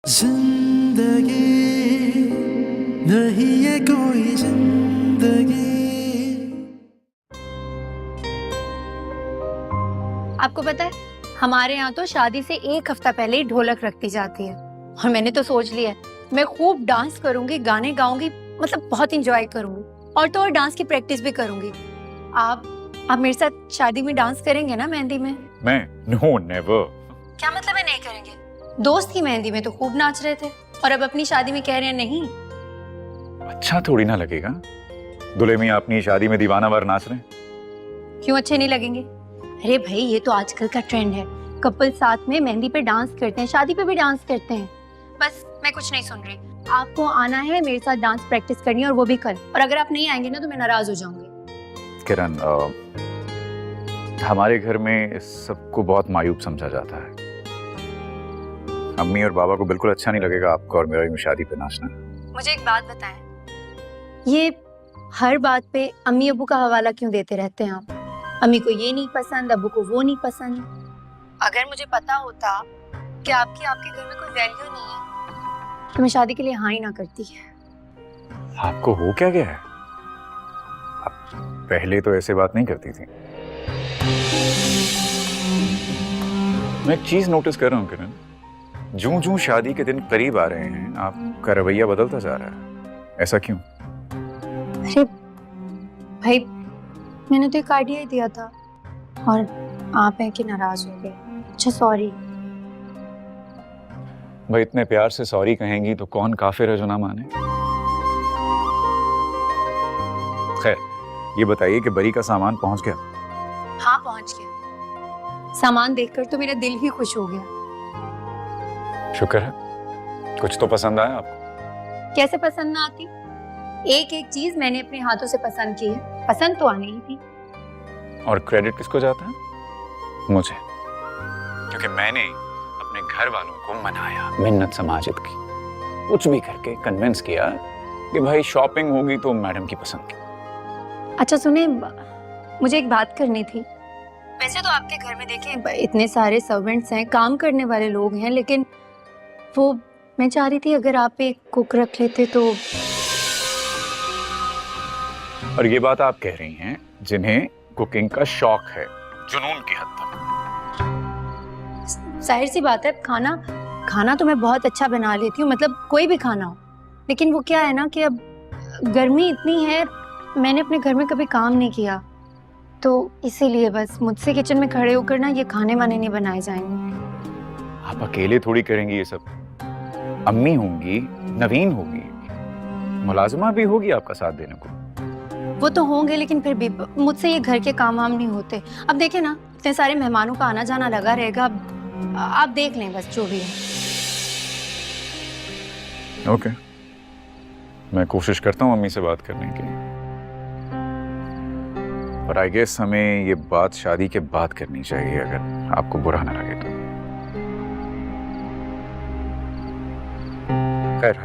जिंदगी नहीं ये कोई जिंदगी। आपको पता है हमारे यहाँ तो शादी से एक हफ्ता पहले ही ढोलक रखती जाती है और मैंने तो सोच लिया है मैं खूब डांस करूंगी, गाने गाऊंगी, मतलब बहुत इंजॉय करूंगी और तो और डांस की प्रैक्टिस भी करूंगी। आप मेरे साथ शादी में डांस करेंगे ना, मेहंदी में? मैं? No, never. क्या मतलब है नहीं करेंगे? दोस्त की मेहंदी में तो खूब नाच रहे थे और अब अपनी शादी में कह रहे हैं नहीं। अच्छा थोड़ी ना लगेगा, दूल्हे मियां अपनी शादी में दीवानावार नाच रहे हैं। क्यों अच्छे नहीं लगेंगे? अरे भाई ये तो आजकल का ट्रेंड है, कपल साथ में मेहंदी पे डांस करते हैं, शादी पे भी डांस करते हैं। बस मैं कुछ नहीं सुन रही, आपको आना है मेरे साथ डांस प्रैक्टिस करनी है और वो भी कल। और अगर आप नहीं आएंगे ना तो मैं नाराज हो जाऊंगी। किरण, हमारे घर में सबको बहुत मायूब समझा जाता है। अम्मी और बाबा को बिल्कुल अच्छा नहीं लगेगा आपको और मेरी शादी पे नाचना। मुझे एक बात बताएं, ये हर बात पे अम्मी अब्बू का हवाला क्यों देते रहते हैं आप? अम्मी को ये नहीं पसंद, अब्बू को वो नहीं पसंद। अगर मुझे पता होता कि आपके घर में कोई वैल्यू नहीं है तो मैं शादी के लिए हाँ ही ना करती। आपको हो क्या गया है? आप पहले तो ऐसे बात नहीं करती थी। मैं एक चीज नोटिस कर रहा हूँ किरण, जूं जूं शादी के दिन करीब आ रहे हैं आपका रवैया बदलता जा रहा है। ऐसा क्यों? अरे भाई मैंने तो एक आइडिया ही दिया था और आप हैं कि नाराज हो गए। अच्छा सॉरी। भाई इतने प्यार से सॉरी कहेंगी तो कौन काफिर है जो ना माने। खैर ये बताइए कि बरी का सामान पहुंच गया? हाँ पहुंच गया। सामान देखकर तो मेरा दिल ही खुश हो गया। शुक्र है, कुछ तो पसंद आया आपको। कैसे पसंद ना आती? एक एक चीज मैंने अपने हाथों से पसंद की है, पसंद तो आनी ही थी। और क्रेडिट किसको जाता है? मुझे, क्योंकि मैंने अपने घर वालों को मनाया, मिन्नत समाजित की, कुछ भी करके कन्विंस किया कि भाई शॉपिंग होगी तो मैडम की पसंद की। अच्छा सुने, मुझे एक बात करनी थी। वैसे तो आपके घर में देखें इतने सारे सर्वेंट्स हैं, काम करने वाले लोग हैं, लेकिन वो मैं चाह रही थी अगर आप एक कुक रख लेते तो। और ये बात आप कह रही हैं जिन्हें कुकिंग का शौक है, जुनून की हद तक। जाहिर सी बात है, खाना तो मैं बहुत अच्छा बना लेती हूँ, मतलब कोई भी खाना हो। लेकिन वो क्या है ना कि अब गर्मी इतनी है, मैंने अपने घर में कभी काम नहीं किया तो इसीलिए बस मुझसे किचन में खड़े होकर ना ये खाने वाने नहीं बनाए जाएंगे। आप अकेले थोड़ी करेंगी ये सब, अम्मी होंगी, नवीन होगी, मुलाजिमा भी होगी आपका साथ देने को। वो तो होंगे लेकिन फिर भी मुझसे ये घर के काम वाम नहीं होते। अब देखे ना इतने सारे मेहमानों का आना जाना लगा रहेगा, आप देख लें बस जो भी है। ओके, मैं कोशिश करता हूँ अम्मी से बात करने की, पर आई गेस हमें ये बात शादी के बाद करनी चाहिए, अगर आपको बुरा ना लगे तो। खैर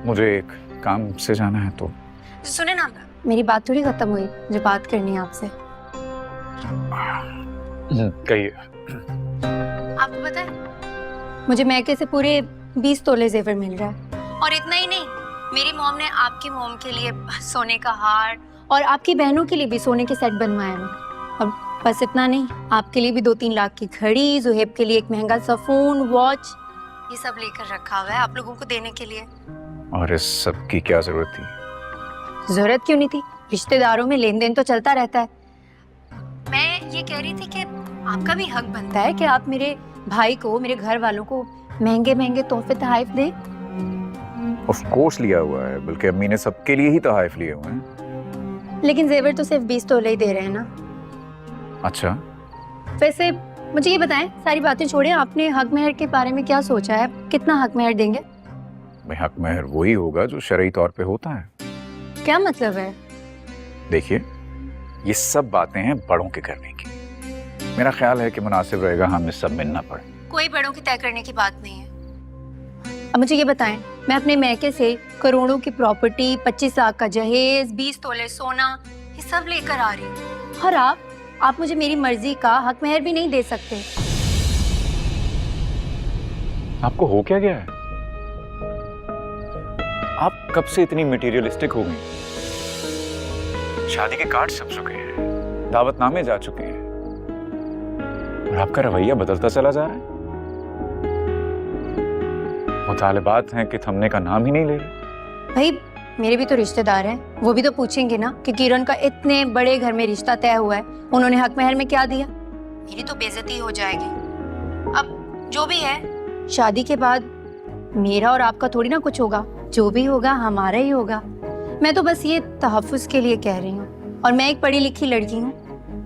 मुझे एक काम से जाना है तो। सुने ना, मेरी बात थोड़ी खत्म हुई, मुझे बात करनी है आपसे। कहिए। आपको पता है मुझे मैके से पूरे 20 तोले जेवर मिल रहा है और इतना ही नहीं, मेरी मॉम ने आपकी मॉम के लिए सोने का हार और आपकी बहनों के लिए भी सोने के सेट बनवाए हैं। और बस इतना नहीं, आपके लिए भी 2-3 लाख की घड़ी, जुहेब के लिए एक महंगा सा फोन, वॉच, ये सब लेकर रखा हुआ है आप लोगों को देने के लिए। और इस सब की क्या जरूरत थी? जरूरत क्यों नहीं थी, रिश्तेदारों में लेन देन तो चलता रहता है। मैं ये कह रही थी कि आपका भी हक बनता है कि आप मेरे भाई को, मेरे घर वालों को महंगे महंगे तोहफे तोहफे दें। ऑफ कोर्स लिया हुआ है, बल्कि अम्मी ने सबके लिए ही तोहफे लिए हुए हैं। लेकिन जेवर तो सिर्फ 20 तोले ही दे रहे हैं ना। अच्छा, वैसे मुझे ये बताएं, सारी बातें छोड़े, आपने हक मेहर के बारे में क्या सोचा है? कितना हक मेहर देंगे? भाई हक मेहर वही होगा जो शरई तौर पे होता है। क्या मतलब है? देखिए ये सब बातें हैं बड़ों के करने की, मेरा ख्याल है कि मुनासिब रहेगा हमें सब मिलना पड़े। कोई बड़ों की तय करने की बात नहीं है। अब मुझे ये बताएं, मैं अपने मैके से करोड़ों की प्रॉपर्टी, 25 लाख का जहेज, 20 तोले सोना, ये सब लेकर आ रही हूँ और आप मुझे मेरी मर्जी का हक मेहर भी नहीं दे सकते। आपको हो क्या गया है? आप कब से इतनी मटेरियलिस्टिक हो गई? शादी के कार्ड छप चुके हैं, दावतनामे जा चुके हैं, और आपका रवैया बदलता चला जा रहा है। मुतालिबात हैं कि थमने का नाम ही नहीं ले रहे। भाई मेरे भी तो रिश्तेदार हैं, वो भी तो पूछेंगे ना कि किरण का इतने बड़े घर में रिश्ता तय हुआ है, उन्होंने हक महर में क्या दिया। मेरी तो बेइज्जती हो जाएगी। अब जो भी है, शादी के बाद मेरा और आपका थोड़ी ना कुछ होगा, जो भी होगा हमारा ही होगा। मैं तो बस ये तहफ्फुज़ के लिए कह रही हूँ, और मैं एक पढ़ी लिखी लड़की हूँ,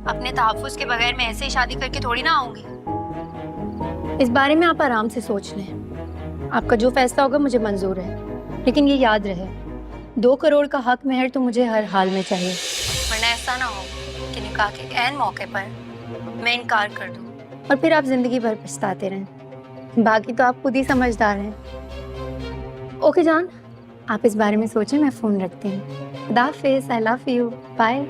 अपने तहफ्फुज़ के बगैर मैं ऐसे ही शादी करके थोड़ी ना आऊंगी। इस बारे में आप आराम से सोच लें, आपका जो फैसला होगा मुझे मंजूर है, लेकिन ये याद रहे 2 करोड़ का हक महर तो मुझे हर हाल में चाहिए, वरना ऐसा ना हो कि निकाह के ऐन मौके पर मैं इनकार कर दूँ और फिर आप जिंदगी भर पछताते रहें। बाकी तो आप खुद ही समझदार हैं। ओके जान, आप इस बारे में सोचें, मैं फ़ोन रखती हूँ। खुदा हाफिज़, आई लव यू, बाय।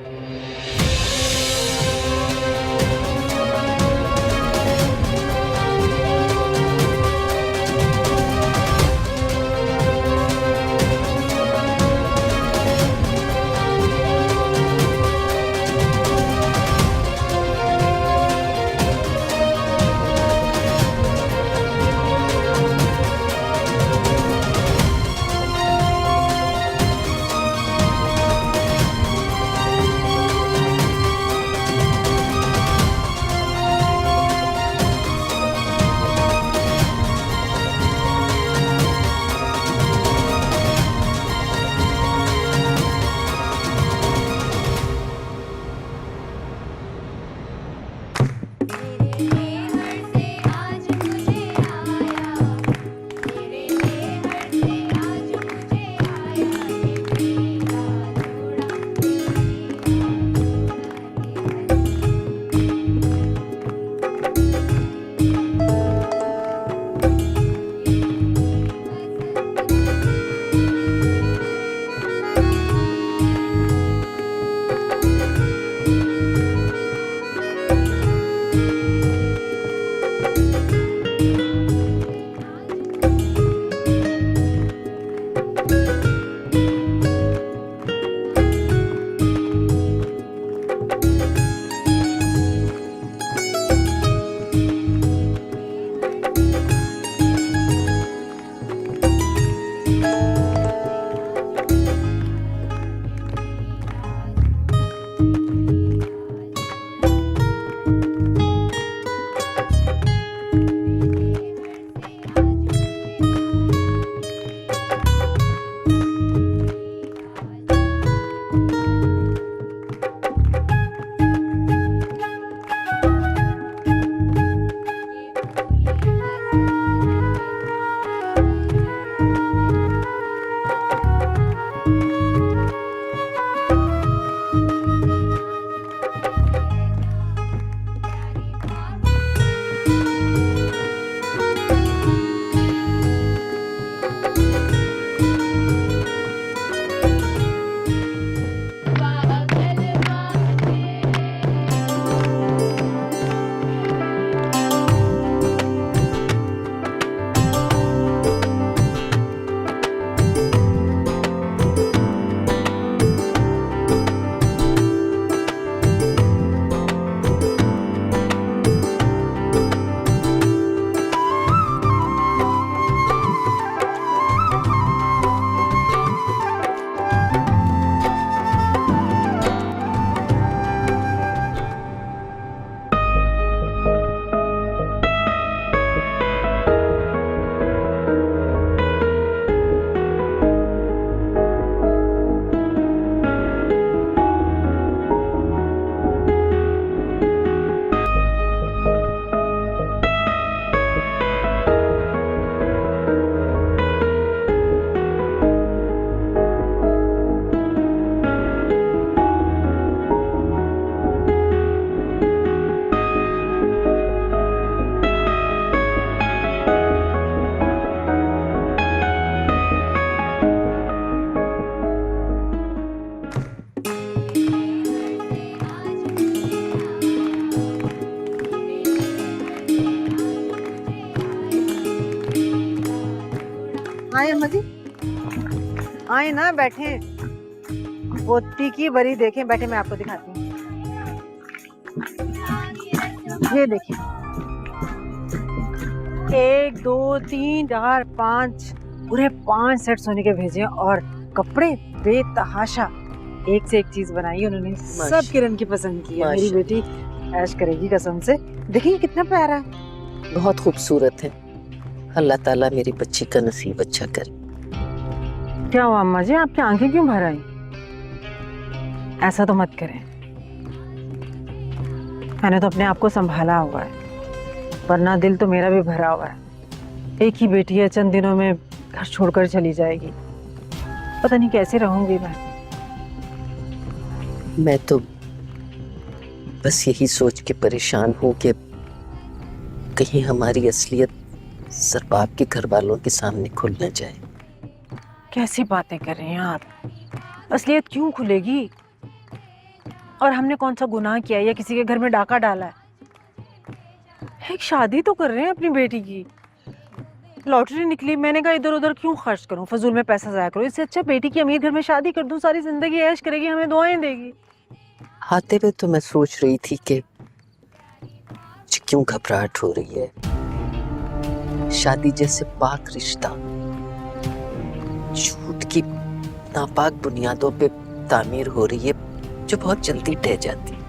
हाय अम्मा जी। आए ना, बैठे। पोती की बरी देखें, बैठे, मैं आपको दिखाती हूँ। ये देखिए, 1 2 3 4 5 पूरे 5 सेट सोने के भेजे और कपड़े बेतहाशा, एक से एक चीज बनाई उन्होंने। सब किरण की पसंद की है। मेरी बेटी ऐश करेगी कसम से। देखिए कितना प्यारा है। बहुत खूबसूरत है। अल्लाह ताला मेरी बच्ची का नसीब अच्छा करे। क्या हुआ अम्मा जी, आपकी आंखें क्यों भर आई? ऐसा तो मत करें। मैंने तो अपने आप को संभाला हुआ है, वरना दिल तो मेरा भी भरा हुआ है। एक ही बेटी है, चंद दिनों में घर छोड़कर चली जाएगी। पता नहीं कैसे रहूंगी मैं तो बस यही सोच के परेशान हूँ कि कहीं हमारी असलियत सरबाब के घर वालों के सामने खुल न जाए। कैसी बातें कर रही हैं आप? असलियत क्यों खुलेगी? और हमने कौन सा गुनाह किया या किसी के घर में डाका डाला है? एक शादी तो कर रहे हैं अपनी बेटी की। लॉटरी निकली, मैंने कहा इधर उधर क्यों खर्च करूं, फजूल में पैसा जाया करूं। इससे अच्छा बेटी की अमीर घर में शादी कर दूं, सारी जिंदगी ऐश करेगी, हमें दुआएं देगी। आते हुए तो मैं सोच रही थी कि क्यों घबराहट हो रही है। शादी जैसे पाक रिश्ता झूठ की नापाक बुनियादों पे तामीर हो रही है, जो बहुत जल्दी ढह जाती है।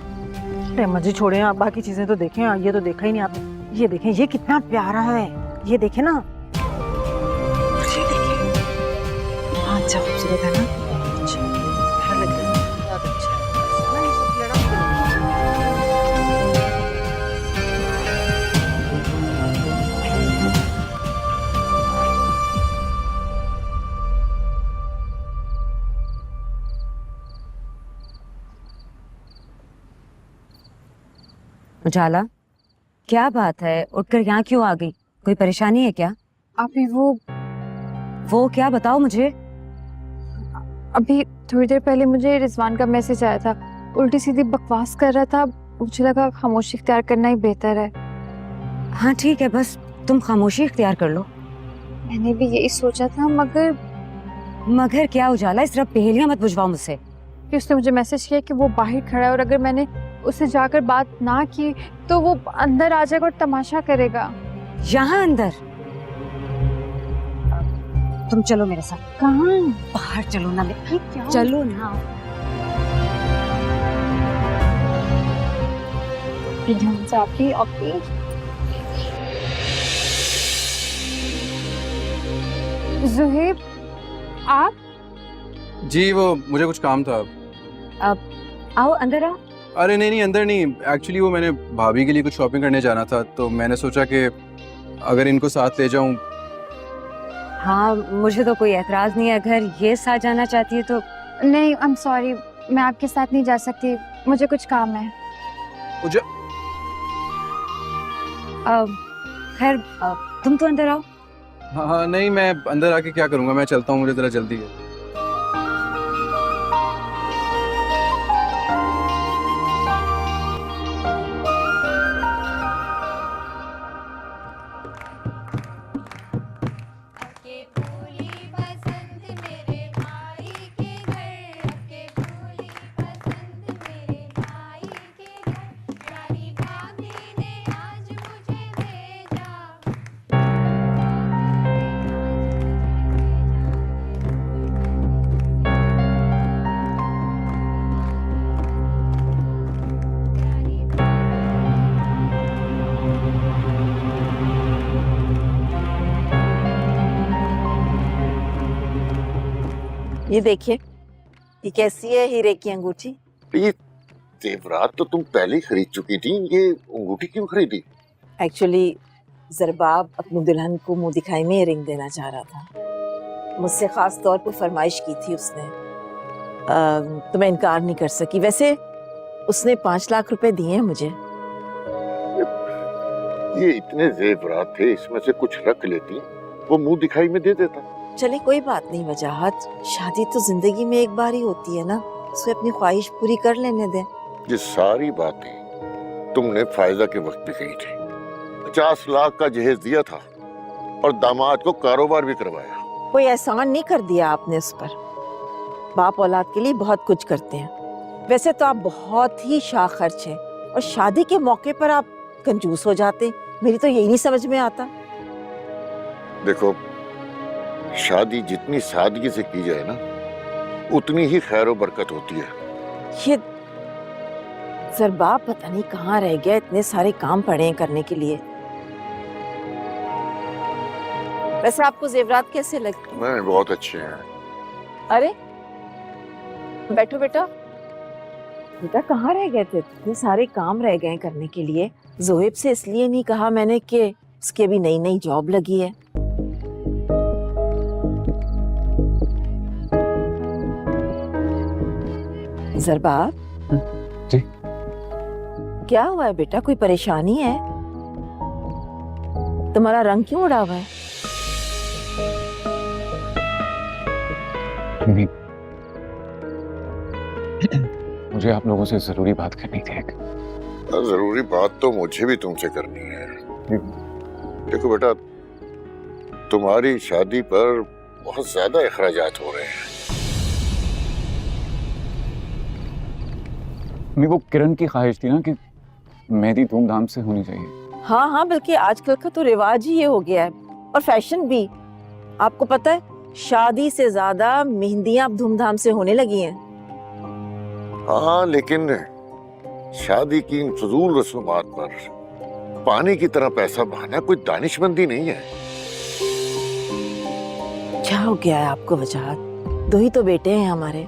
अरे मजी छोड़े, आप बाकी चीजें तो देखें। ये तो देखा ही नहीं आपने। ये देखें, ये कितना प्यारा है। ये देखें ना, ये देखें, अच्छा खूबसूरत है ना। उजाला, क्या बात है? उठकर यहाँ क्यों आ गई? कोई परेशानी है क्या? अभी वो क्या, बताओ मुझे। अभी थोड़ी देर पहले मुझे रिजवान का मैसेज आया था, उल्टी सीधी बकवास कर रहा था। मुझे लगा खामोशी इख्तियार करना ही बेहतर है। हाँ ठीक है, बस तुम खामोशी इख्तियार कर लो। मैंने भी यही सोचा था, मगर क्या उजाला, इस तरह पहेलियां मत बुझवाओ मुझसे। कि उसने मुझे मैसेज किया कि वो बाहर खड़ा है और अगर मैंने उससे जाकर बात ना की तो वो अंदर आ जाएगा और तमाशा करेगा। यहाँ अंदर? तुम चलो मेरे साथ। कहाँ? बाहर चलो ना। क्या? चलो ना। ज़ुहैब, आप? जी वो मुझे कुछ काम था। अब आओ, अंदर आओ। अरे नहीं अंदर नहीं, एक्चुअली वो मैंने भाभी के लिए कुछ शॉपिंग करने जाना था, तो मैंने सोचा कि अगर इनको साथ ले जाऊं। हाँ, मुझे तो कोई एतराज नहीं है, अगर ये साथ जाना चाहती है तो। नहीं, आई एम सॉरी, मैं आपके साथ नहीं जा सकती, मुझे कुछ काम है। मुझे खैर, तुम तो अंदर आओ। हाँ नहीं, मैं अंदर आके क्या करूंगा, मैं चलता हूँ, मुझे जरा जल्दी है। ये देखिए, ये कैसी है हीरे की अंगूठी? ये जेवरात तो तुम पहले ही खरीद चुकी थी, ये अंगूठी क्यों खरीदी? एक्चुअली ज़रबाब अपनी दुल्हन को मुंह दिखाई में रिंग देना चाह रहा था। मुझसे खास तौर पर फरमाइश की थी उसने, तो मैं इनकार नहीं कर सकी। वैसे उसने 5 लाख रुपए दिए हैं मुझे। ये इतने जेवरात थे, इसमें से कुछ रख लेती, वो मुंह दिखाई में दे देता। चले कोई बात नहीं वजाहत, शादी तो जिंदगी में एक बार ही होती है ना, उसे अपनी ख्वाहिश पूरी कर लेने दें। ये सारी बातें तुमने फायदा के वक्त भी कही थी। 50 लाख का जहेज दिया था और दामाद को कारोबार भी करवाया। कोई एहसान नहीं कर दिया आपने उस पर। बाप औलाद के लिए बहुत कुछ करते हैं। वैसे तो आप बहुत ही शाखर्च हैं और शादी के मौके पर आप कंजूस हो जाते। मेरी तो यही नहीं समझ में आता। देखो, शादी जितनी सादगी से की जाए ना, उतनी ही खैर और बरकत होती है। ये ज़रबाब पता नहीं कहाँ रह गया, इतने सारे काम पड़े हैं करने के लिए। वैसे आपको जेवरात कैसे लगते हैं? मैं बहुत अच्छे हैं। अरे बैठो बेटा। बेटा कहाँ रह गए थे? इतने सारे काम रह गए करने के लिए। जोहेब से इसलिए नहीं कहा मैंने कि उसकी अभी नई नई जॉब लगी है। ज़रबाब जी? क्या हुआ है बेटा? कोई परेशानी है? तुम्हारा रंग क्यों उड़ा हुआ है? नहीं, मुझे आप लोगों से जरूरी बात करनी थी एक। जरूरी बात तो मुझे भी तुमसे करनी है। देखो बेटा, तुम्हारी शादी पर बहुत ज्यादा अखराजात हो रहे हैं। वो किरण की ख्वाहिश थी ना कि मेहंदी धूमधाम से होनी चाहिए। हाँ हाँ, बल्कि आजकल का तो रिवाज ही ये हो गया है और फैशन भी। आपको पता है, शादी से ज्यादा मेहंदियां अब धूमधाम से होने लगी हैं। हाँ, लेकिन शादी की इन फजूल रस्मात पर पानी की तरह पैसा बहाना कोई दानिशमंदी नहीं है। क्या हो गया है आपको वजाहत? दो ही तो बेटे हैं हमारे।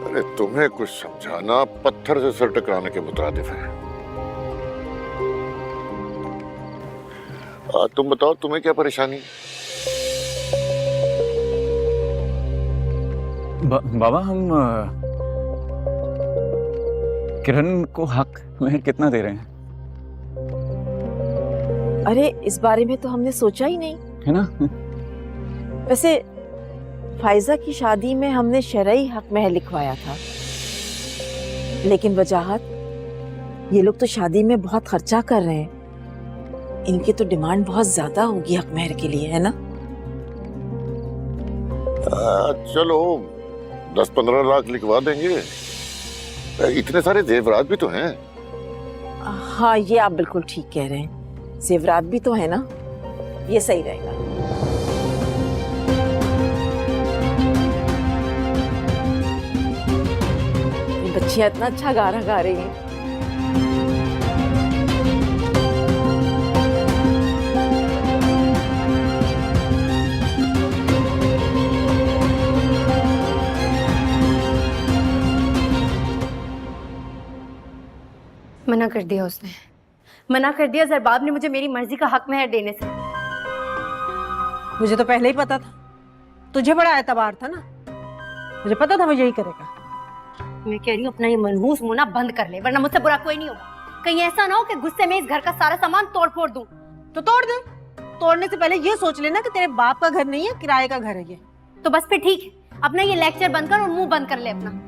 अरे तुम्हें कुछ समझाना पत्थर से सर टकराने के मुताबिक है। तुम बताओ, तुम्हें क्या परेशानी? बाबा, हम किरण को हक में कितना दे रहे हैं? अरे इस बारे में तो हमने सोचा ही नहीं, है ना? वैसे फाइजा की शादी में हमने शरई हक महर लिखवाया था, लेकिन वजाहत, ये लोग तो शादी में बहुत खर्चा कर रहे हैं। इनकी तो डिमांड बहुत ज्यादा होगी हक महर के लिए, है ना? चलो 10-15 लाख लिखवा देंगे। इतने सारे जेवरात भी तो हैं। हाँ, ये आप बिल्कुल ठीक कह रहे हैं। जेवरात भी तो है ना, ये सही रहेगा। ये बच्चियां इतना अच्छा गाना गा रही हैं। मना कर दिया उसने, मना कर दिया ज़रबाब ने मुझे मेरी मर्जी का हक महर देने से। मुझे तो पहले ही पता था, तुझे बड़ा एतबार था ना, मुझे पता था वो यही करेगा। मैं कह रही हूँ अपना ये मनहूस मुंह बंद कर ले, वरना मुझसे बुरा कोई नहीं होगा। कहीं ऐसा ना हो कि गुस्से में इस घर का सारा सामान तोड़ फोड़ दूं। तो तोड़ दे। तोड़ने से पहले ये सोच लेना कि तेरे बाप का घर नहीं है, किराए का घर है ये। तो बस फिर ठीक है, अपना ये लेक्चर बंद कर और मुंह बंद कर ले अपना।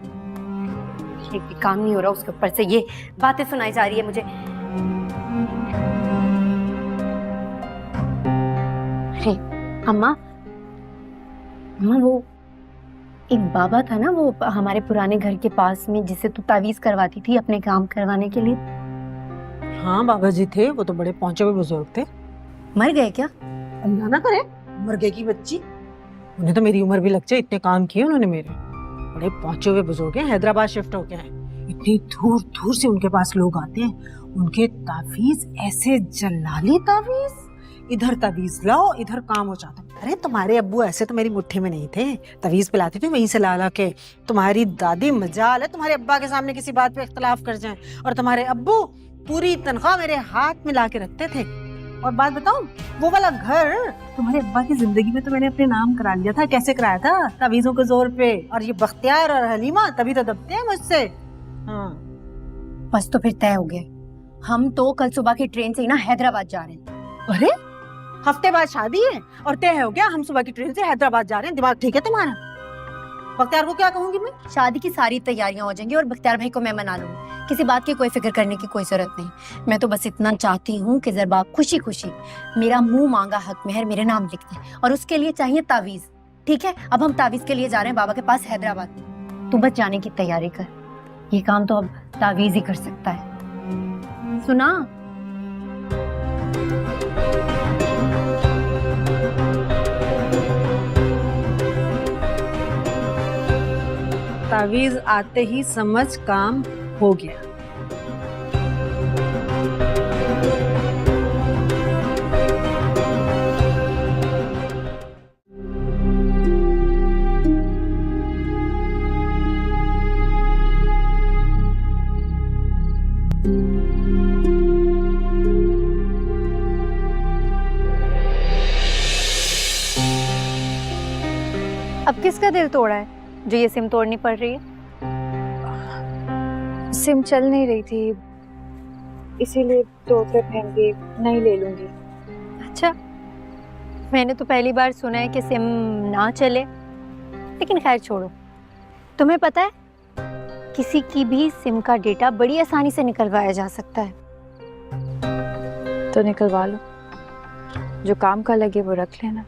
एक भी काम नहीं हो रहा, उसके ऊपर से ये बातें सुनाई जा रही है मुझे। अरे अम्मा, अम्मा वो एक बाबा था ना, वो हमारे पुराने घर के पास में, जिससे तू तावीज करवाती थी अपने काम करवाने के लिए। हाँ बाबा जी थे, वो तो बड़े पहुंचे हुए बुजुर्ग थे। मर गए क्या? अल्लाह ना करे मर गए की बच्ची। उन्हें तो मेरी उम्र भी लग जाए, इतने काम किए उन्होंने मेरे। बड़े पहुंचे हुए बुजुर्ग हैं, हैदराबाद शिफ्ट हो गए हैं। इतनी दूर दूर से उनके पास लोग आते हैं। उनके तावीज ऐसे जलाली तावीज, इधर तावीज लाओ, इधर काम हो जाता। अरे तुम्हारे अब्बू ऐसे तो मेरी मुट्ठी में नहीं थे, तावीज पिलाते थे वहीं से ला ला के। तुम्हारी दादी मजाल है तुम्हारे अब्बा के सामने किसी बात पे इख्तलाफ कर जाएं, और तुम्हारे अब्बू पूरी तनख्वाह मेरे हाथ में ला के रखते थे। और बात बताऊं, वो वाला घर तुम्हारे अब्बा की जिंदगी में तो मैंने अपने नाम करा लिया था। कैसे कराया था? तावीजों के जोर पे। और ये बख्तियार और हलीमा तभी तो दबते हैं मुझसे। हाँ बस तो फिर तय हो गया, हम तो कल सुबह की ट्रेन से ही ना हैदराबाद जा रहे हैं। अरे हफ्ते बाद शादी है और तय हो गया हम सुबह की ट्रेन से हैदराबाद जा रहे हैं। दिमाग ठीक है तुम्हारा? बख्तियार को क्या कहूंगी मैं? शादी की सारी तैयारियां हो जाएंगी और बख्तियार भाई को मैं मना लूंगी। किसी बात की कोई फिक्र करने की कोई जरूरत नहीं। मैं तो बस इतना चाहती हूँ कि ज़रबाब खुशी खुशी मेरा मुंह मांगा हक महर मेरे नाम लिख दे, और उसके लिए चाहिए तावीज। ठीक है, अब हम तावीज के लिए जा रहे हैं बाबा के पास हैदराबाद। तू बस जाने की तैयारी कर, ये काम तो अब तावीज ही कर सकता है। सुना? तावीज आते ही समझ काम हो गया। अब किसका दिल तोड़ा है जो ये सिम तोड़नी पड़ रही है? सिम चल नहीं रही थी, इसीलिए तोड़ते फेंक नहीं ले लूंगी। अच्छा, मैंने तो पहली बार सुना है कि सिम ना चले, लेकिन खैर छोड़ो। तुम्हें पता है किसी की भी सिम का डेटा बड़ी आसानी से निकलवाया जा सकता है। तो निकलवा लो, जो काम का लगे वो रख लेना,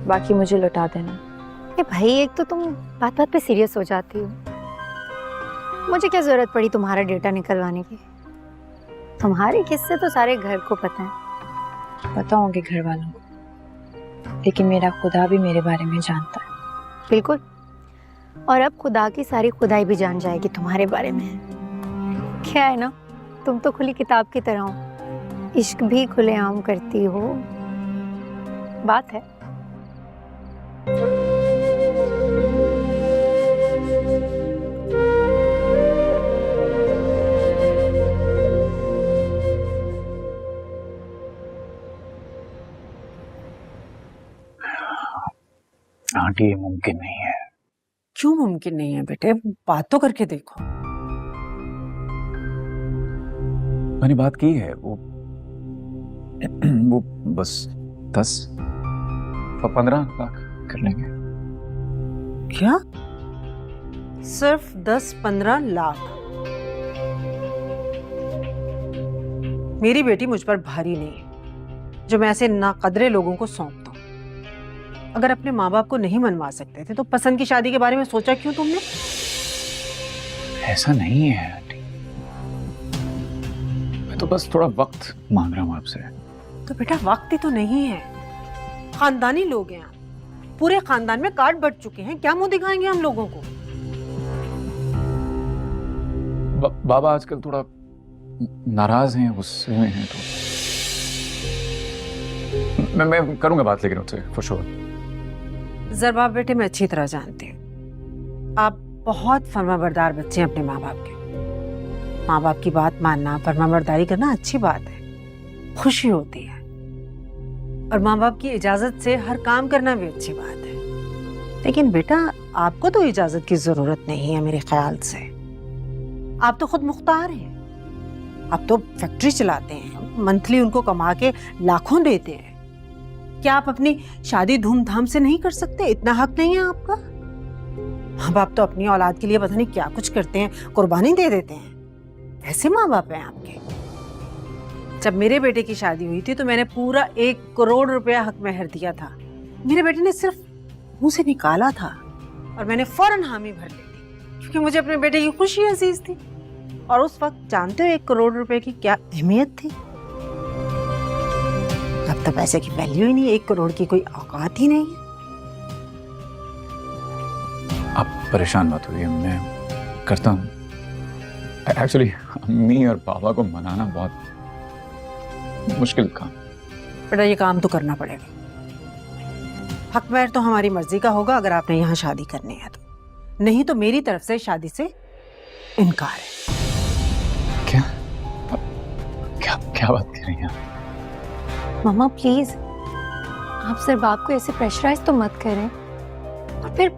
बाकी मुझे लौटा देना। ये भाई, एक तो तुम बात बात पे सीरियस हो जाती हो। मुझे क्या जरूरत पड़ी तुम्हारा डेटा निकलवाने की? तुम्हारे किस्से तो सारे घर को पता है। पता होंगे घर वालों को, लेकिन मेरा खुदा भी मेरे बारे में जानता है। बिल्कुल, और अब खुदा की सारी खुदाई भी जान जाएगी तुम्हारे बारे में। क्या है ना, तुम तो खुली किताब की तरह हो, इश्क भी खुलेआम करती हो। बात है। आंटी, ये मुमकिन नहीं है। क्यों मुमकिन नहीं है बेटे? बात तो करके देखो। मैंने बात की है, वो बस 10-15 लाख कर लेंगे। क्या? सिर्फ 10-15 लाख? मेरी बेटी मुझ पर भारी नहीं है जो मैं ऐसे नाकदरे लोगों को सौंप दूं। अगर अपने माँ बाप को नहीं मनवा सकते थे तो पसंद की शादी के बारे में सोचा क्यों तुमने? ऐसा नहीं है आंटी, मैं तो बस थोड़ा वक्त मांग रहा हूँ आपसे। तो बेटा वक्त ही तो नहीं है, खानदानी लोग हैं आप, पूरे खानदान में कार्ड बट चुके हैं, क्या मुंह दिखाएंगे हम लोगों को? बाबा आजकल थोड़ा नाराज हैं, गुस्से में हैं, तो मैं करूंगा बात, लेकिन उससे फॉर श्योर। जरबाब बेटे, मैं अच्छी तरह जानती हूँ आप बहुत फर्माबरदार बच्चे हैं अपने माँ बाप के। माँ बाप की बात मानना, फर्माबरदारी करना अच्छी बात है, खुशी होती है, और माँ बाप की इजाजत से हर काम करना भी अच्छी बात है। लेकिन बेटा, आपको तो इजाजत की जरूरत नहीं है मेरे ख्याल से। आप तो खुद मुख्तार हैं, आप तो फैक्ट्री चलाते हैं, मंथली उनको कमा के लाखों देते हैं। क्या आप अपनी शादी धूमधाम से नहीं कर सकते? इतना हक नहीं है आपका? माँ बाप तो अपनी औलाद के लिए पता नहीं क्या कुछ करते हैं, कुर्बानी दे देते हैं। ऐसे माँ बाप हैं आपके। जब मेरे बेटे की शादी हुई थी तो मैंने पूरा 1 करोड़ रुपया हक महर दिया था। मेरे बेटे ने सिर्फ मुंह से निकाला था और मैंने फौरन हामी भर ली थी, क्योंकि मुझे अपने बेटे की खुशी अजीज थी। और उस वक्त जानते हो 1 करोड़ रुपए की क्या अहमियत थी? अब तो पैसे की वैल्यू ही नहीं है, 1 करोड़ की कोई औकात ही नहीं है। आप परेशान मत होइए, मैं करता हूँ। एक्चुअली अम्मी और पापा को मनाना बहुत मुश्किल काम। बेटा, ये काम तो करना पड़ेगा। हक महर तो हमारी मर्जी का होगा अगर आपने यहाँ शादी करनी है तो, नहीं तो मेरी तरफ से शादी से इनकार है। क्या क्या क्या बात कर रही हैं आप? मामा प्लीज, आप सरबाब को ऐसे प्रेशराइज तो मत करें। और फिर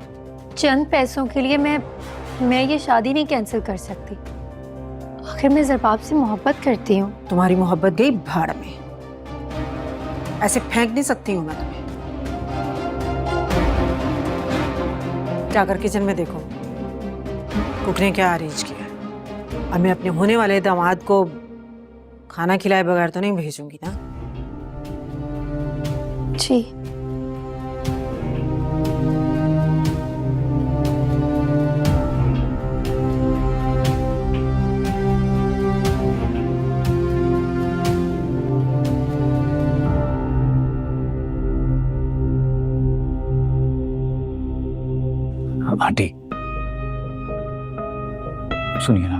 चंद पैसों के लिए मैं ये शादी नहीं कैंसिल कर सकती। आखिर मैं सरबाब से मोहब्बत करती हूँ। तुम्हारी मोहब्बत गई भाड़ में, ऐसे फेंक नहीं सकती हूँ मैं तुम्हें। जाकर किचन में देखो कुक ने क्या अरेंज किया। अब मैं अपने होने वाले दामाद को खाना खिलाए बगैर तो नहीं भेजूंगी ना। जी। आंटी सुनिए ना,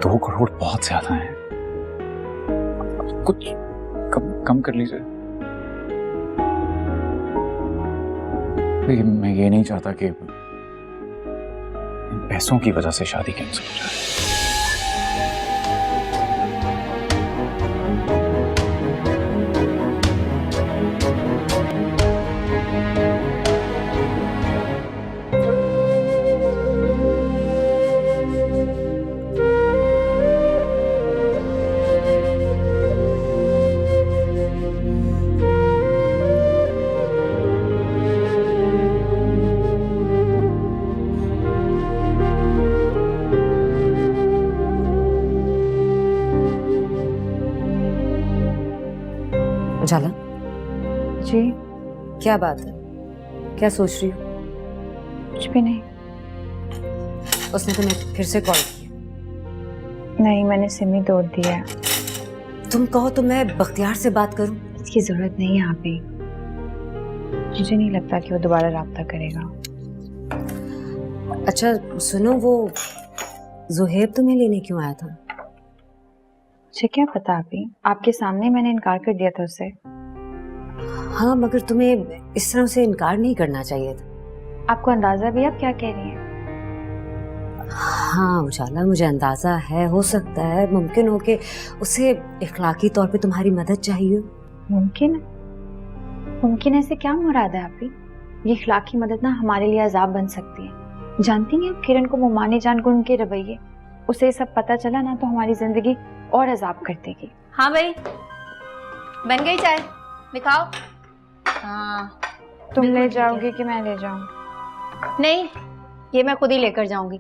2 करोड़ बहुत ज्यादा है, कुछ कम कर लीजिए। लेकिन मैं ये नहीं चाहता कि इन पैसों की वजह से शादी कैंसिल हो जाए। उजाला, जी क्या बात है? क्या सोच रही हो? कुछ भी नहीं। उसने तुम्हें फिर से कॉल किया? नहीं, मैंने सिम ही तोड़ दिया है। तुम कहो तो मैं बख्तियार से बात करूं? इसकी जरूरत नहीं है आप ही। मुझे नहीं लगता कि वो दोबारा राब्ता करेगा। अच्छा सुनो, वो जुहेब तुम्हें लेने क्यों आया था? मुझे क्या पता अभी, आपके सामने मैंने इनकार कर दिया था उससे। हाँ मगर तुम्हें इस तरह से इनकार नहीं करना चाहिए था। आपको अंदाजा भी, आप क्या कह रही हैं? हाँ उजाला, मुझे अंदाजा है, हो सकता है मुमकिन हो कि उसे इखलाकी तौर पे तुम्हारी मदद चाहिए। मुमकिन मुमकिन ऐसे क्या मुराद है आपकी? ये इखलाकी मदद ना हमारे लिए अजाब बन सकती है। जानती हैं आप किरण को, मुमाने जान को उनके रवैये, उसे ये सब पता चला ना तो हमारी जिंदगी और अजाब कर देगी। हाँ भाई, बन गई चाय, दिखाओ। हाँ, तुम बिल्कुल ले ठीक है। जाओगी कि मैं ले जाऊं? नहीं, ये मैं खुद ही लेकर जाऊंगी।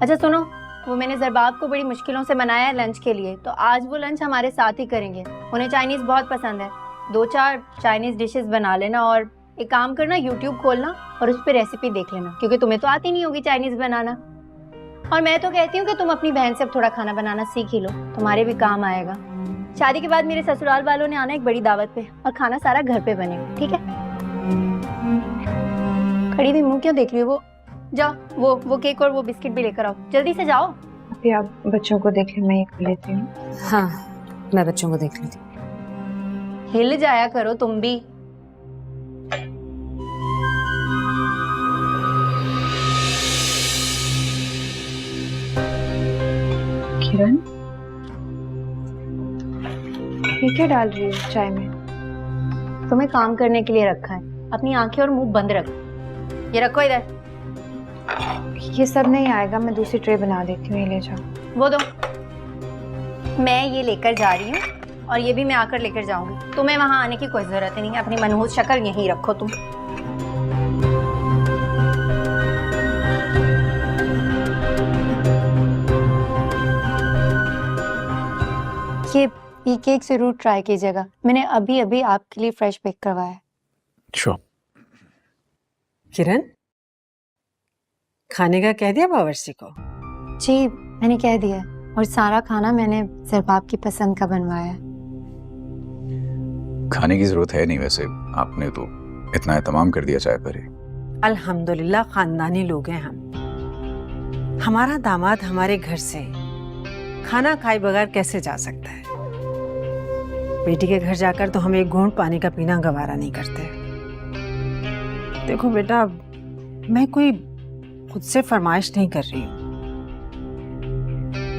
अच्छा सुनो, वो मैंने ज़रबाब को बड़ी मुश्किलों से बनाया है लंच के लिए, तो आज वो लंच हमारे साथ ही करेंगे। उन्हें चाइनीज़ बहुत पसंद है। 2-4 चाइनीज़ डिशेस बना लेना, और एक काम करना, यूट्यूब खोलना और उस पर रेसिपी देख लेना, क्योंकि तुम्हें तो आती नहीं होगी चाइनीज़ बनाना। और मैं तो कहती हूँ कि तुम अपनी बहन से अब थोड़ा खाना बनाना सीख ही लो, तुम्हारे भी काम आएगा। शादी के बाद मेरे ससुराल वालों ने आना एक बड़ी दावत पे, और खाना सारा घर पे बनेगा, ठीक है? खड़ी हुई मुंह क्यों देख रही हो? वो जाओ, वो केक और वो बिस्किट भी लेकर आओ, जल्दी से जाओ। अभी आप बच्चों को देख ले, मैं ये कर लेती हूँ। हाँ मैं बच्चों को देख लेती हूँ। हिल जाया करो तुम भी। किरण, ये क्या डाल रही हो चाय में? तुम्हें काम करने के लिए रखा है, अपनी आंखें और मुंह बंद रखो। ये रखो इधर। ये सब नहीं आएगा, मैं दूसरी ट्रे बना देती हूँ, ये ले जाओ। वो दो, मैं ये लेकर जा रही हूँ, और ये भी मैं आकर लेकर जाऊंगी। तुम्हें वहां आने की कोई जरूरत नहीं है, अपनी मनहूस शक्ल यहीं रखो तुम। ये केक जरूर ट्राई कीजिएगा, मैंने अभी अभी आपके लिए फ्रेश बेक करवाया है। श्योर। किरण, खाने का कह दिया बावर्ची को? जी मैंने कह दिया है, और सारा खाना मैंने ज़रबाब की पसंद का बनवाया है। खाने की जरूरत है नहीं, वैसे आपने तो इतना एहतमाम कर दिया चाय पर ही। अल्हम्दुलिल्लाह खानदानी लोग हैं हम। हमारा दामाद हमारे घर से खाना खाए बगैर कैसे जा सकता है? बेटी के घर जाकर तो हम एक घूंट पानी का पीना गवारा नहीं करते। देखो बेटा, मैं कोई खुद से फरमाइश नहीं कर रही हूँ,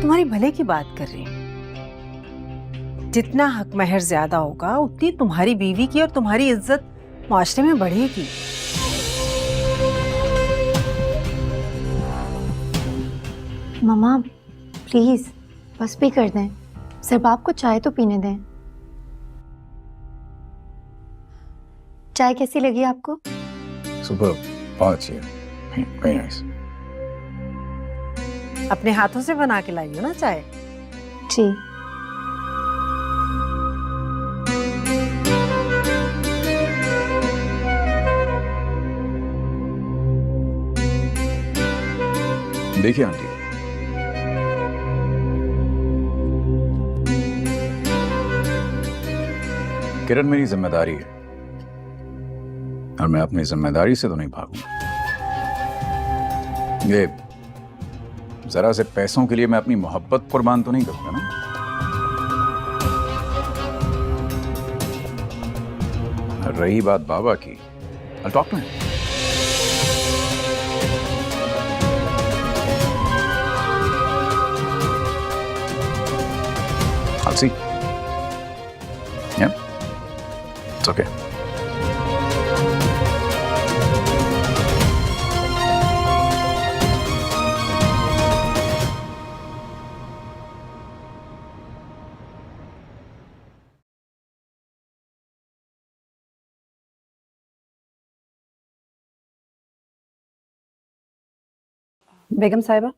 तुम्हारी भले की बात कर रही हूँ। जितना हक महर ज्यादा होगा उतनी तुम्हारी बीवी की और तुम्हारी इज्जत माशरे में बढ़ेगी। मम्मा प्लीज बस भी कर दें, ज़रबाब को चाय तो पीने दें। चाय कैसी लगी आपको? सुपर, बहुत अच्छी है, वेरी नाइस। अपने हाथों से बना के लाई हो ना चाय? जी। देखिए आंटी, किरण मेरी जिम्मेदारी है। और मैं अपनी जिम्मेदारी से तो नहीं भागूंगा। ये जरा से पैसों के लिए मैं अपनी मोहब्बत कुर्बान तो नहीं करूंगा ना। रही बात बाबा की, I'll talk to him. I'll see. Yeah, it's okay. बेगम साहिबा,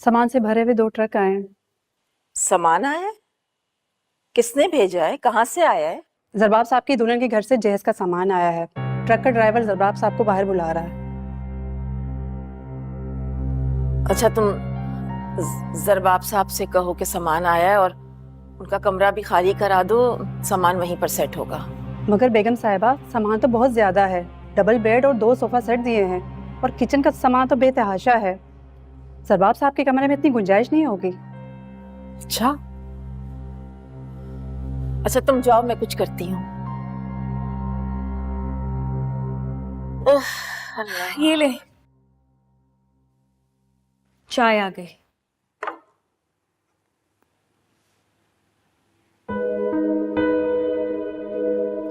सामान से भरे हुए 2 ट्रक आए हैं। सामान आया है? किसने भेजा है? कहाँ से आया है? जरबाब साहब की दुल्हन के घर से जहेज का सामान आया है। ट्रक का ड्राइवर जरबाब साहब को बाहर बुला रहा है। अच्छा, तुम जरबाब साहब से कहो कि सामान आया है और उनका कमरा भी खाली करा दो, सामान वहीं पर सेट होगा। मगर बेगम साहिबा, सामान तो बहुत ज्यादा है। डबल बेड और 2 सोफा सेट दिए हैं और किचन का सामान तो बेतहाशा है। जरबाब साहब के कमरे में इतनी गुंजाइश नहीं होगी। अच्छा तुम जाओ, मैं कुछ करती हूँ। ये ले, चाय आ गई।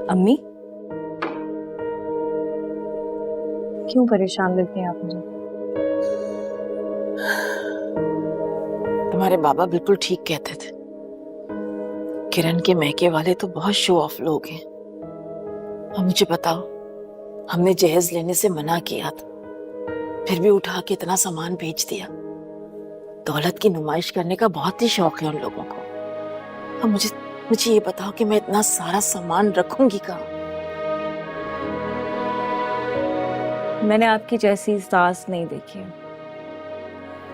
अम्मी, क्यों परेशान लगते हैं आप मुझे? तुम्हारे बाबा बिल्कुल ठीक कहते थे। किरण के मैके वाले तो बहुत शो ऑफ लोग हैं। अब मुझे बताओ, हमने जहेज लेने से मना किया था, फिर भी उठा के इतना सामान बेच दिया। दौलत की नुमाइश करने का बहुत ही शौक है उन लोगों को। अब मुझे ये बताओ कि मैं इतना सारा सामान रखूंगी कहाँ? मैंने आपकी जैसी सास नहीं देखी है।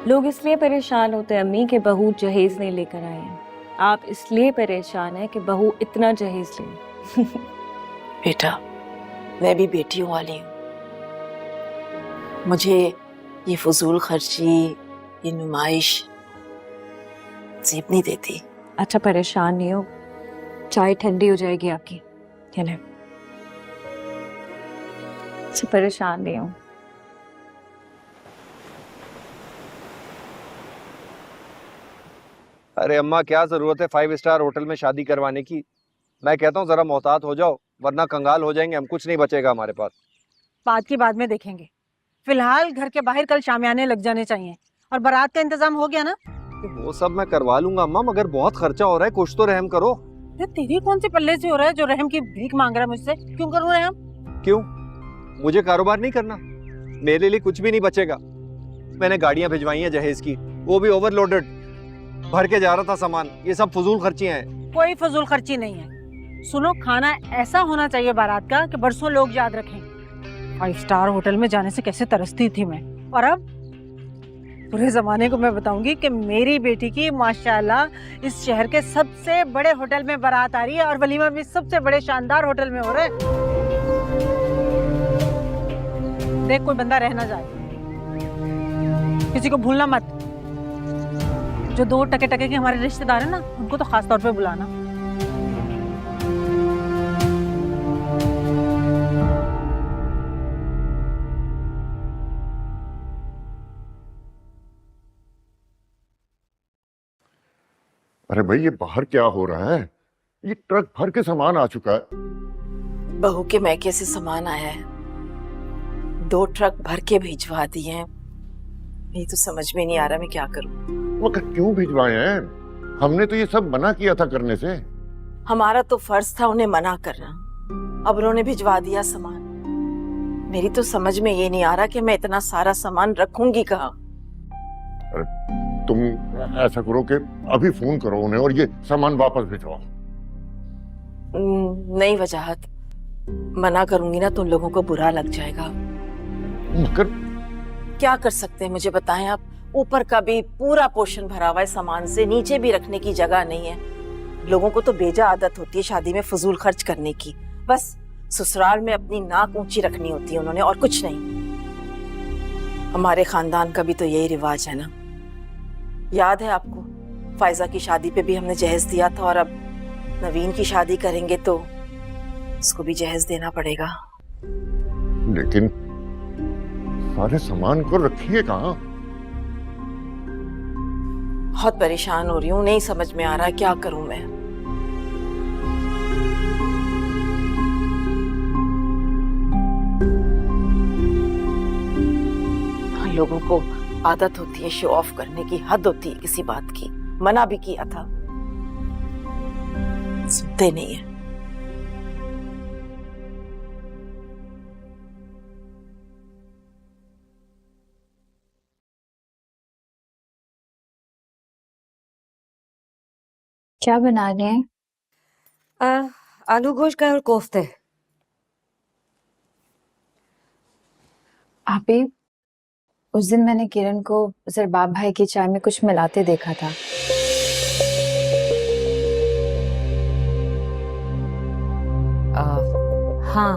लोग इसलिए परेशान होते हैं अम्मी कि बहू जहेज नहीं लेकर आए हैं। आप इसलिए परेशान हैं कि बहू इतना जहेज ले। बेटा, मैं भी बेटियों वाली हूँ। मुझे ये फजूल खर्ची, ये नुमाइश जेब नहीं देती। अच्छा परेशान नहीं हो, चाय ठंडी हो जाएगी आपकी। ये ले। अच्छा परेशान नहीं हो। अरे अम्मा, क्या जरूरत है 5 स्टार होटल में शादी करवाने की? मैं कहता हूँ जरा मोहतात हो जाओ, वरना कंगाल हो जाएंगे हम, कुछ नहीं बचेगा हमारे पास। बात की बाद में देखेंगे। फिलहाल घर के बाहर कल शामियाने लग जाने चाहिए। और बारात का इंतजाम हो गया ना? वो सब मैं करवा लूंगा अम्मा, मगर बहुत खर्चा हो रहा है, कुछ तो रहम करो। तेरी कौन सी पल्ले से हो रहा है जो रहम की भीख मांग रहा है मुझसे? क्यों करूँ रहम? क्यों? मुझे कारोबार नहीं करना? मेरे लिए कुछ भी नहीं बचेगा। मैंने गाड़ियां भिजवाई हैं जहेज की, वो भी ओवरलोडेड, भर के जा रहा था सामान। ये सब फजूल खर्चियां हैं। कोई फजूल खर्ची नहीं है। सुनो, खाना ऐसा होना चाहिए बारात का कि बरसों लोग याद रखें। 5 स्टार होटल में जाने से कैसे तरसती थी मैं, और अब पूरे जमाने को मैं बताऊंगी कि मेरी बेटी की माशाल्लाह इस शहर के सबसे बड़े होटल में बारात आ रही है और वलीमा भी सबसे बड़े शानदार होटल में हो रहा है। देख, कोई बंदा रह ना जाए, किसी को भूलना मत। जो 2 टके टके के हमारे रिश्तेदार हैं ना, उनको तो खास तौर पे बुलाना। अरे भाई, ये बाहर क्या हो रहा है? ये ट्रक भर के सामान आ चुका है। बहू के मैके से सामान आया है, 2 ट्रक भर के भिजवा दिए हैं। ये तो समझ में नहीं आ रहा मैं क्या करूं। मगर क्यों भिजवाए हैं? हमने तो ये सब मना किया था करने से। हमारा तो फर्ज था उन्हें मना करना, अब उन्होंने भिजवा दिया सामान। मेरी तो समझ में ये नहीं आ रहा कि मैं इतना सारा सामान रखूंगी कहाँ। तुम ऐसा करो कि अभी फोन करो उन्हें और ये सामान वापस भिजवाओ। नहीं वजाहत, मना करूंगी ना तो उन लोगों को बुरा लग जाएगा। मगर क्या कर सकते हैं मुझे बताएं आप? ऊपर का भी पूरा पोर्शन भरा हुआ है सामान से, नीचे भी रखने की जगह नहीं है। लोगों को तो बेजा आदत होती है शादी में फजूल खर्च करने की। बस ससुराल में अपनी नाक ऊंची रखनी होती है उन्होंने, और कुछ नहीं। हमारे खानदान का भी तो यही रिवाज है ना। याद है आपको, फायजा की शादी पे भी हमने जहेज दिया था, और अब नवीन की शादी करेंगे तो उसको भी जहेज देना पड़ेगा। लेकिन सारे सामान को रखिए कहाँ? बहुत परेशान हो रही हूँ, नहीं समझ में आ रहा है क्या करूं मैं। लोगों को आदत होती है शो ऑफ करने की, हद होती है किसी बात की। मना भी किया था, सुनते नहीं है। क्या बना रहे हैं? आलू गोश्त का और कोफ्ते। आपी, उस दिन मैंने किरण को ज़रबाब भाई की चाय में कुछ मिलाते देखा था। हाँ,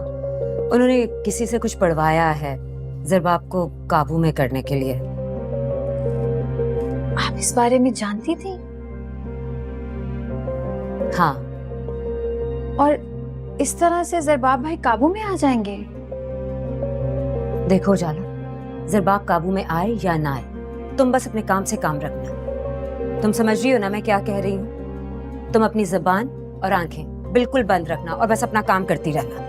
उन्होंने किसी से कुछ पढ़वाया है ज़रबाब को काबू में करने के लिए। आप इस बारे में जानती थी? हाँ। और इस तरह से ज़रबाब भाई काबू में आ जाएंगे? देखो जाला, ज़रबाब काबू में आए या ना आए, तुम बस अपने काम से काम रखना। तुम समझ रही हो ना मैं क्या कह रही हूँ? तुम अपनी ज़बान और आंखें बिल्कुल बंद रखना और बस अपना काम करती रहना।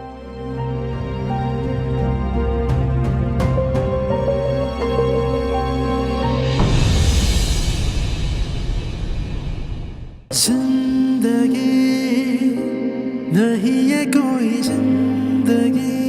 जिंदगी नहीं है कोई जिंदगी